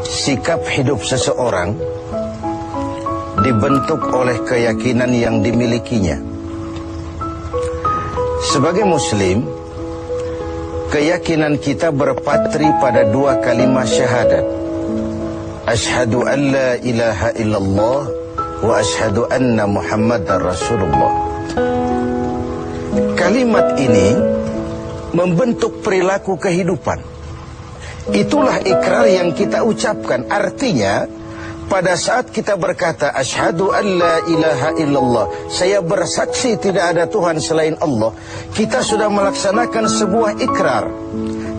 sikap hidup seseorang dibentuk oleh keyakinan yang dimilikinya. Sebagai muslim, keyakinan kita berpatri pada dua kalimat syahadat. Asyhadu an la ilaha illallah wa asyhadu anna Muhammadar Rasulullah. Kalimat ini membentuk perilaku kehidupan. Itulah ikrar yang kita ucapkan. Artinya, pada saat kita berkata asyhadu an la ilaha illallah, saya bersaksi tidak ada Tuhan selain Allah, kita sudah melaksanakan sebuah ikrar.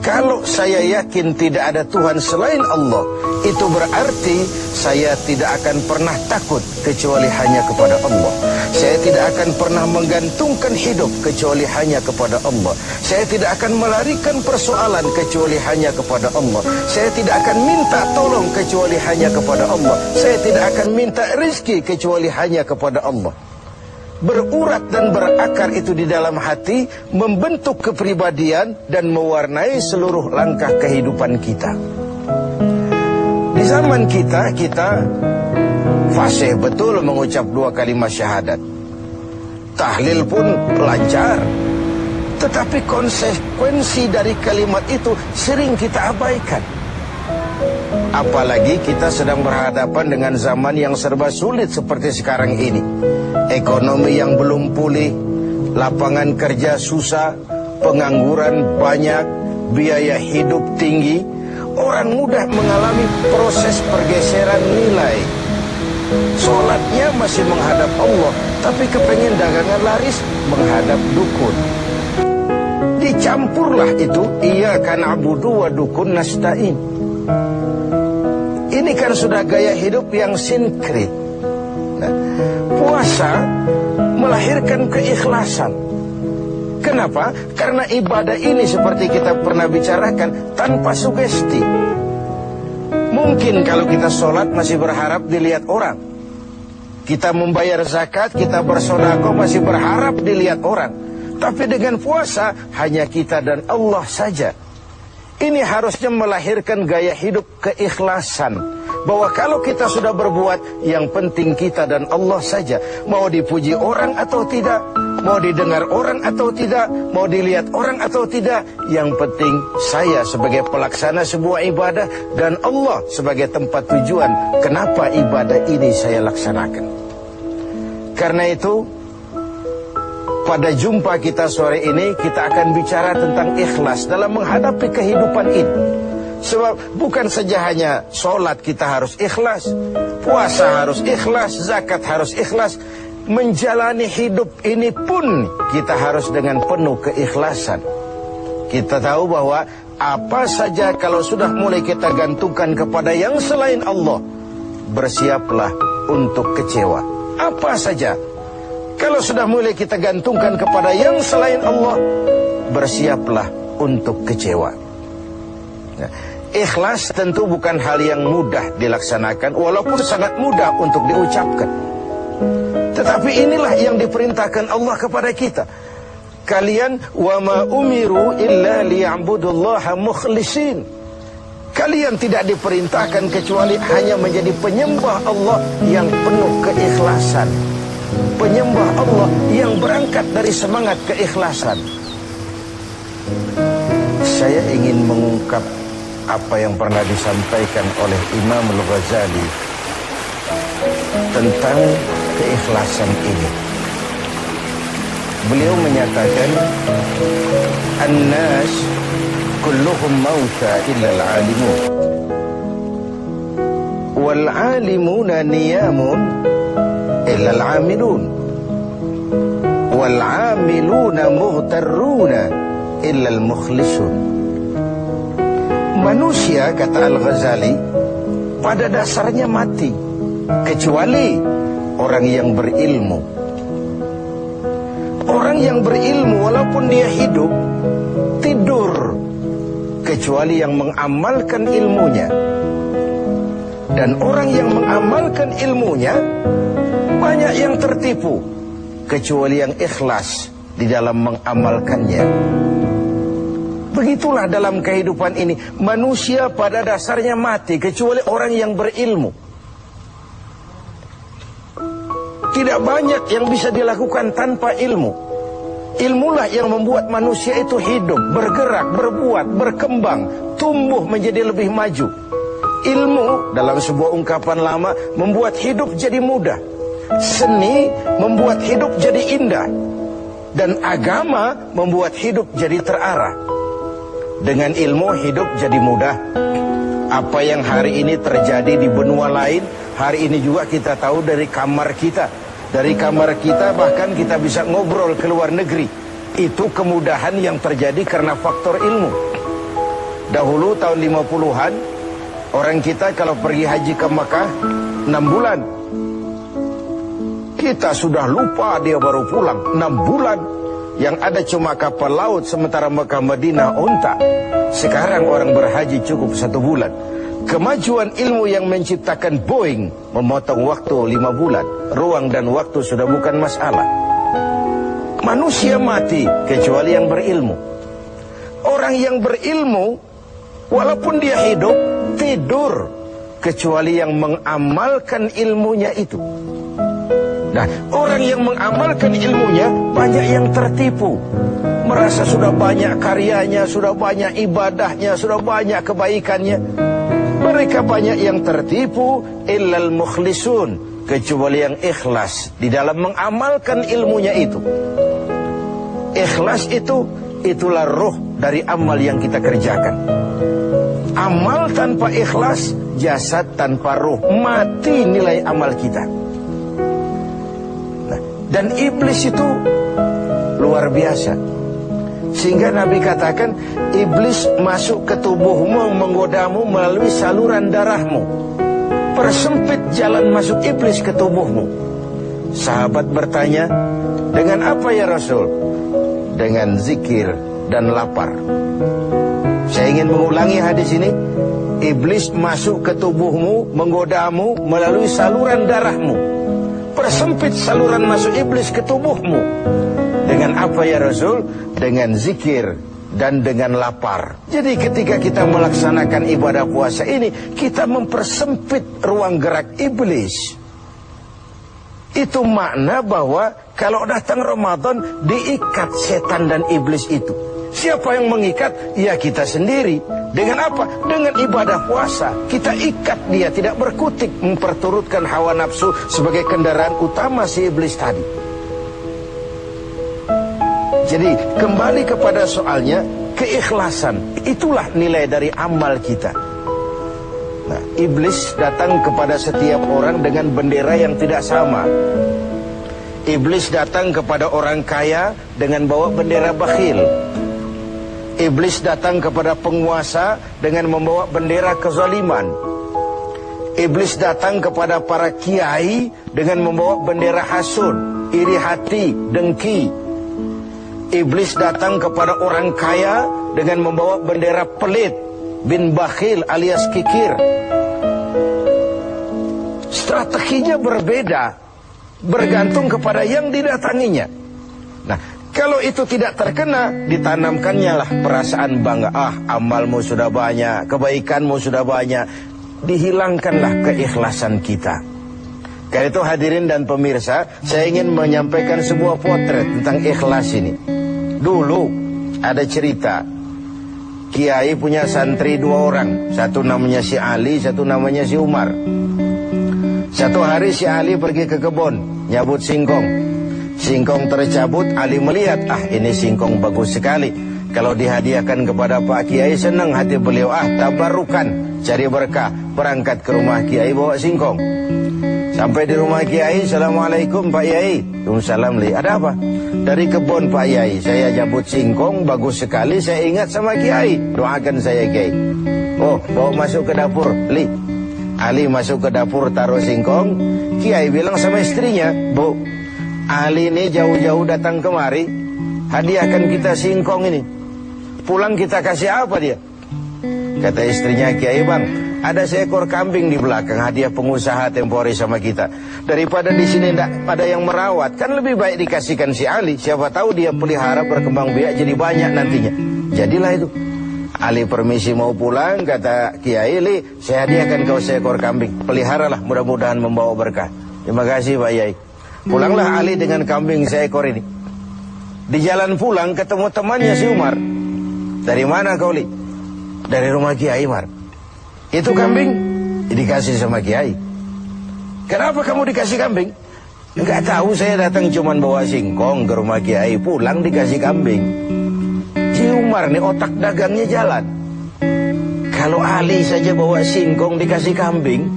Kalau saya yakin tidak ada Tuhan selain Allah, itu berarti saya tidak akan pernah takut kecuali hanya kepada Allah. Saya tidak akan pernah menggantungkan hidup kecuali hanya kepada Allah. Saya tidak akan melarikan persoalan kecuali hanya kepada Allah. Saya tidak akan minta tolong kecuali hanya kepada Allah. Saya tidak akan minta rezeki kecuali hanya kepada Allah. Berurat dan berakar itu di dalam hati, membentuk kepribadian dan mewarnai seluruh langkah kehidupan kita. Di zaman kita fasih betul mengucap dua kalimat syahadat. Tahlil pun lancar. Tetapi konsekuensi dari kalimat itu sering kita abaikan. Apalagi kita sedang berhadapan dengan zaman yang serba sulit seperti sekarang ini. Ekonomi yang belum pulih, lapangan kerja susah, pengangguran banyak, biaya hidup tinggi. Orang mudah mengalami proses pergeseran nilai. Sholatnya masih menghadap Allah, tapi kepengen dagangan laris menghadap dukun. Dicampurlah itu, iyyaka na'budu wa dukun nasta'in. Ini kan sudah gaya hidup yang sinkrit. Nah, puasa melahirkan keikhlasan. Kenapa? Karena ibadah ini seperti kita pernah bicarakan tanpa sugesti. Mungkin kalau kita sholat masih berharap dilihat orang. Kita membayar zakat, kita bersedekah masih berharap dilihat orang. Tapi dengan puasa hanya kita dan Allah saja. Ini harusnya melahirkan gaya hidup keikhlasan. Bahwa kalau kita sudah berbuat, yang penting kita dan Allah saja. Mau dipuji orang atau tidak, mau didengar orang atau tidak, mau dilihat orang atau tidak, yang penting saya sebagai pelaksana sebuah ibadah dan Allah sebagai tempat tujuan kenapa ibadah ini saya laksanakan. Karena itu, pada jumpa kita sore ini, kita akan bicara tentang ikhlas dalam menghadapi kehidupan ini. Sebab bukan saja hanya sholat kita harus ikhlas, puasa harus ikhlas, zakat harus ikhlas. Menjalani hidup ini pun kita harus dengan penuh keikhlasan. Kita tahu bahwa apa saja kalau sudah mulai kita gantungkan kepada yang selain Allah, bersiaplah untuk kecewa. Apa saja kalau sudah mulai kita gantungkan kepada yang selain Allah, bersiaplah untuk kecewa. Nah, ikhlas tentu bukan hal yang mudah dilaksanakan, walaupun sangat mudah untuk diucapkan. Tetapi inilah yang diperintahkan Allah kepada kita. Kalian wa ma umiru illa liya'budullaha mukhlisin. Kalian tidak diperintahkan kecuali hanya menjadi penyembah Allah yang penuh keikhlasan. Penyembah Allah yang berangkat dari semangat keikhlasan. Saya ingin mengungkap apa yang pernah disampaikan oleh Imam Al-Ghazali tentang keikhlasan ini. Beliau menyatakan, "An-nas kulluhum mauta illa al-alimun. Wal-alimuna niyamun illa al-amilun. Wal-amiluna mughtarruna illa al-mukhlisun." Manusia, kata Al-Ghazali, pada dasarnya mati, kecuali orang yang berilmu. Orang yang berilmu walaupun dia hidup, tidur, kecuali yang mengamalkan ilmunya. Dan orang yang mengamalkan ilmunya, banyak yang tertipu, kecuali yang ikhlas di dalam mengamalkannya. Begitulah dalam kehidupan ini. Manusia pada dasarnya mati kecuali orang yang berilmu. Tidak banyak yang bisa dilakukan tanpa ilmu. Ilmulah yang membuat manusia itu hidup, bergerak, berbuat, berkembang, tumbuh menjadi lebih maju. Ilmu dalam sebuah ungkapan lama membuat hidup jadi mudah. Seni membuat hidup jadi indah. Dan agama membuat hidup jadi terarah. Dengan ilmu hidup jadi mudah. Apa yang hari ini terjadi di benua lain, hari ini juga kita tahu dari kamar kita. Dari kamar kita bahkan kita bisa ngobrol ke luar negeri. Itu kemudahan yang terjadi karena faktor ilmu. Dahulu tahun 50-an, orang kita kalau pergi haji ke Mekah 6 bulan. Kita sudah lupa dia baru pulang 6 bulan. Yang ada cuma kapal laut, sementara Mekah Madinah unta. Sekarang orang berhaji cukup 1 bulan. Kemajuan ilmu yang menciptakan Boeing memotong waktu 5 bulan. Ruang dan waktu sudah bukan masalah. Manusia mati kecuali yang berilmu. Orang yang berilmu, walaupun dia hidup, tidur kecuali yang mengamalkan ilmunya itu. Nah, orang yang mengamalkan ilmunya banyak yang tertipu. Merasa sudah banyak karyanya, sudah banyak ibadahnya, sudah banyak kebaikannya. Mereka banyak yang tertipu, illal mukhlisun, kecuali yang ikhlas di dalam mengamalkan ilmunya itu. Ikhlas itu, itulah ruh dari amal yang kita kerjakan. Amal tanpa ikhlas, jasad tanpa ruh, mati nilai amal kita. Dan iblis itu luar biasa. Sehingga Nabi katakan, iblis masuk ke tubuhmu, menggodamu melalui saluran darahmu. Persempit jalan masuk iblis ke tubuhmu. Sahabat bertanya, dengan apa ya Rasul? Dengan zikir dan lapar. Saya ingin mengulangi hadis ini. Iblis masuk ke tubuhmu, menggodamu melalui saluran darahmu. Persempit saluran masuk iblis ke tubuhmu. Dengan apa ya Rasul? Dengan zikir dan dengan lapar. Jadi ketika kita melaksanakan ibadah puasa ini, kita mempersempit ruang gerak iblis. Itu makna bahwa kalau datang Ramadan, diikat setan dan iblis itu. Siapa yang mengikat? Ya kita sendiri. Dengan apa? Dengan ibadah puasa. Kita ikat dia, tidak berkutik, memperturutkan hawa nafsu sebagai kendaraan utama si iblis tadi. Jadi kembali kepada soalnya, keikhlasan. Itulah nilai dari amal kita. Nah, iblis datang kepada setiap orang dengan bendera yang tidak sama. Iblis datang kepada orang kaya dengan bawa bendera bakhil. Iblis datang kepada penguasa dengan membawa bendera kezaliman. Iblis datang kepada para kiai dengan membawa bendera hasud, iri hati, dengki. Iblis datang kepada orang kaya dengan membawa bendera pelit, bin bakhil alias kikir. Strateginya berbeda, bergantung kepada yang didatanginya. Nah, kalau itu tidak terkena, ditanamkannya lah perasaan bangga. Ah, amalmu sudah banyak, kebaikanmu sudah banyak. Dihilangkanlah keikhlasan kita. Karena itu hadirin dan pemirsa, saya ingin menyampaikan sebuah potret tentang ikhlas ini. Dulu ada cerita, kiai punya santri 2 orang. Satu namanya si Ali, satu namanya si Umar. Satu hari si Ali pergi ke kebun, nyabut singkong. Singkong tercabut, Ali melihat, ah ini singkong bagus sekali. Kalau dihadiahkan kepada Pak Kiai, senang hati beliau. Ah, tabarukan, cari berkah. Berangkat ke rumah Kiai bawa singkong. Sampai di rumah Kiai, Assalamualaikum Pak Kiai. Waalaikumsalam. Ada apa? Dari kebun Pak Kiai, saya jabut singkong, bagus sekali. Saya ingat sama Kiai, doakan saya Kiai. Oh, bawa masuk ke dapur, Li. Ali masuk ke dapur, taruh singkong. Kiai bilang sama istrinya, Bu, Ali ini jauh-jauh datang kemari, hadiahkan kita singkong ini. Pulang kita kasih apa dia? Kata istrinya, Kiai bang, ada seekor kambing di belakang, hadiah pengusaha temporary sama kita. Daripada di sini tidak ada yang merawat, kan lebih baik dikasihkan si Ali. Siapa tahu dia pelihara berkembang biak jadi banyak nantinya. Jadilah itu. Ali permisi mau pulang, kata Kiai, Li, saya hadiahkan kau seekor kambing. Peliharalah, mudah-mudahan membawa berkah. Terima kasih Pak Yai. Pulanglah Ali dengan kambing seekor ini. Di jalan pulang ketemu temannya si Umar. Dari mana kau, Li? Dari rumah Kiai Umar. Itu kambing dikasih sama Kiai. Kenapa kamu dikasih kambing? Enggak tahu, saya datang cuman bawa singkong ke rumah Kiai, pulang dikasih kambing. Si Umar nih otak dagangnya jalan. Kalau Ali saja bawa singkong dikasih kambing,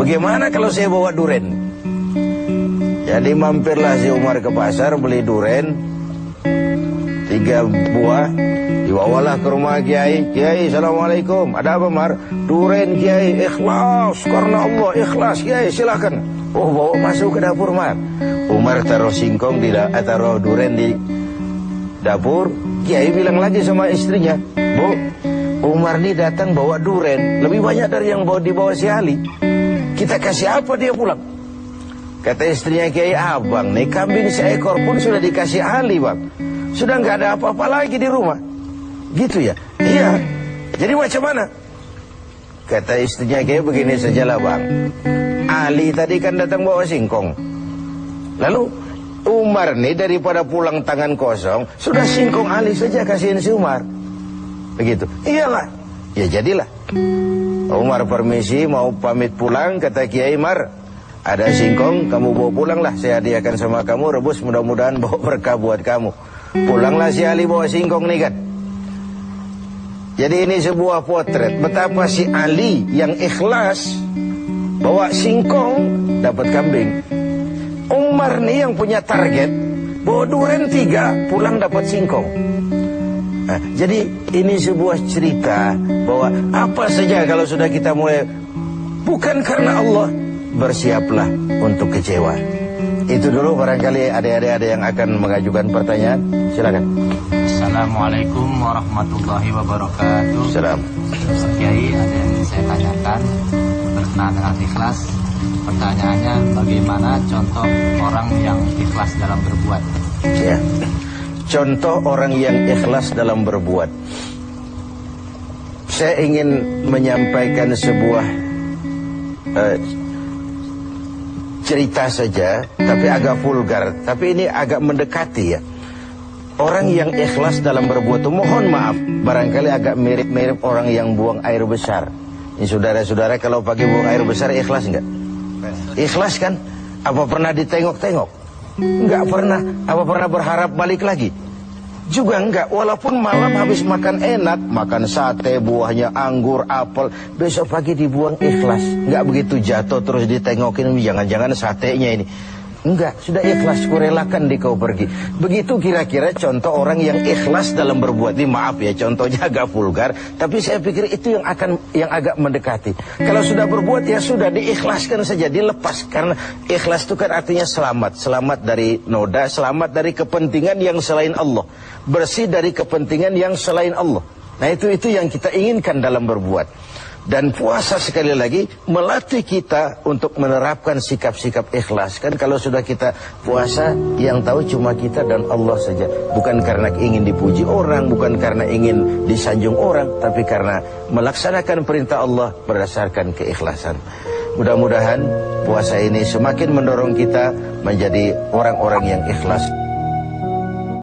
bagaimana kalau saya bawa duren? Jadi mampirlah si Umar ke pasar beli duren 3 buah, dibawalah ke rumah Kiai. Kiai, assalamualaikum. Ada apa, Mar? Duren Kiai, ikhlas karena Allah, ikhlas Kiai, silakan. Oh, bawa masuk ke dapur, Mar. Umar taruh singkong taruh duren di dapur. Kiai bilang lagi sama istrinya, Bu, Umar ini datang bawa duren lebih banyak dari yang dibawa si Ali. Kita kasih apa dia pulang? Kata istrinya Kiai, abang nih kambing seekor pun sudah dikasih Ali, Bang. Sudah nggak ada apa-apa lagi di rumah. Gitu ya? Iya. Jadi macam mana? Kata istrinya Kiai, begini sajalah, Bang. Ali tadi kan datang bawa singkong. Lalu Umar nih daripada pulang tangan kosong, sudah singkong Ali saja kasihin si Umar. Begitu. Iyalah. Ya jadilah. Umar permisi mau pamit pulang, kata Kiai, Mar, ada singkong, kamu bawa pulanglah, saya hadiahkan sama kamu, rebus, mudah-mudahan bawa berkah buat kamu. Pulanglah si Ali bawa singkong nih kan. Jadi ini sebuah potret betapa si Ali yang ikhlas bawa singkong dapat kambing. Umar nih yang punya target bawa duren 3, pulang dapat singkong. Nah, jadi ini sebuah cerita bahwa apa saja kalau sudah kita mulai bukan karena Allah, bersiaplah untuk kecewa. Itu dulu, barangkali adik-adik ada yang akan mengajukan pertanyaan. Silakan. Assalamualaikum warahmatullahi wabarakatuh. Salam. Ustaz Kiai, ada yang saya tanyakan berkenaan dengan ikhlas. Pertanyaannya, bagaimana contoh orang yang ikhlas dalam berbuat? Ya. Contoh orang yang ikhlas dalam berbuat. Saya ingin menyampaikan sebuah cerita saja, tapi agak vulgar, tapi ini agak mendekati ya. Orang yang ikhlas dalam berbuat itu, mohon maaf, barangkali agak mirip-mirip orang yang buang air besar. Ini saudara-saudara, kalau pagi buang air besar ikhlas enggak? Ikhlas kan? Apa pernah ditengok-tengok? Enggak pernah. Apa pernah berharap balik lagi? Juga enggak. Walaupun malam habis makan enak, makan sate, buahnya anggur, apel, besok pagi dibuang ikhlas. Enggak begitu jatuh terus ditengokin, jangan-jangan satenya ini. Enggak, sudah ikhlas, kurelakan di kau pergi. Begitu kira-kira contoh orang yang ikhlas dalam berbuat. Ini maaf ya, contohnya agak vulgar, tapi saya pikir itu yang agak mendekati. Kalau sudah berbuat ya sudah, diikhlaskan saja, dilepas. Karena ikhlas itu kan artinya selamat. Selamat dari noda, selamat dari kepentingan yang selain Allah. Bersih dari kepentingan yang selain Allah. Nah itu yang kita inginkan dalam berbuat. Dan puasa sekali lagi melatih kita untuk menerapkan sikap-sikap ikhlas. Kan kalau sudah kita puasa, yang tahu cuma kita dan Allah saja. Bukan karena ingin dipuji orang, bukan karena ingin disanjung orang, tapi karena melaksanakan perintah Allah berdasarkan keikhlasan. Mudah-mudahan puasa ini semakin mendorong kita menjadi orang-orang yang ikhlas.